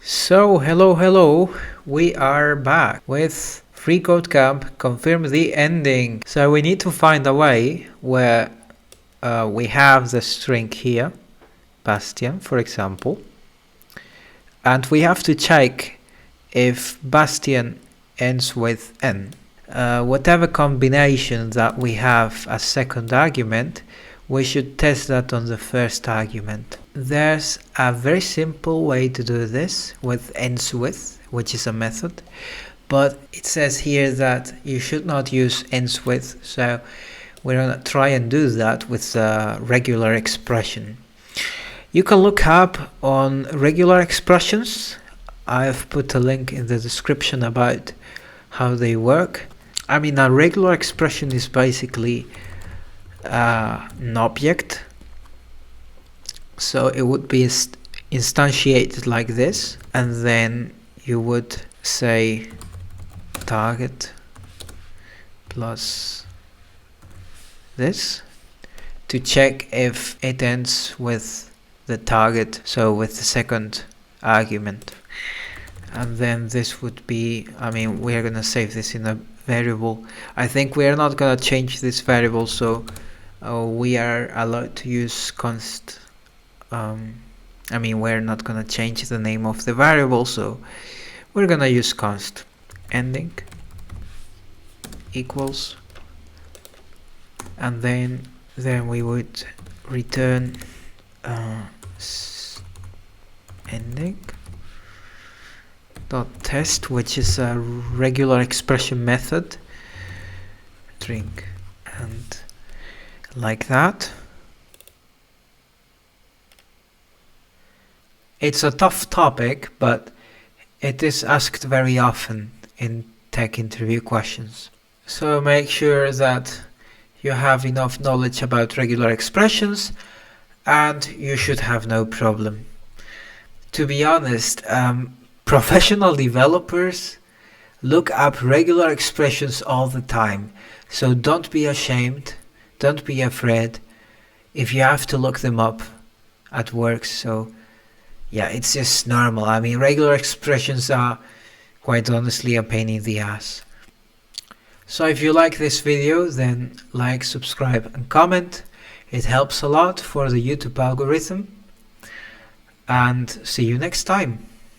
So hello, we are back with FreeCodeCamp confirm the ending. So we need to find a way where we have the string here, Bastian for example, and we have to check if Bastian ends with n. Whatever combination that we have as second argument, we should test that on the first argument. There's a very simple way to do this with ends with, which is a method, but it says here that you should not use ends with, so we're gonna try and do that with a regular expression. You can look up on regular expressions. I've put a link in the description about how they work. I mean, a regular expression is basically an object, so it would be instantiated like this, and then you would say target plus this to check if it ends with the target, so with the second argument. And then this would be, I mean, we're gonna save this in a variable. I think we're not gonna change this variable, so we are allowed to use const. I mean, we're not gonna change the name of the variable, so we're gonna use const ending equals, and then we would return ending dot test, which is a regular expression method, string, and like that. It's a tough topic, but it is asked very often in tech interview questions. So make sure that you have enough knowledge about regular expressions, and you should have no problem. To be honest, professional developers look up regular expressions all the time, so don't be ashamed, don't be afraid if you have to look them up at work. So yeah, it's just normal. I mean, regular expressions are quite honestly a pain in the ass. So if you like this video, then like, subscribe and comment. It helps a lot for the YouTube algorithm. And see you next time.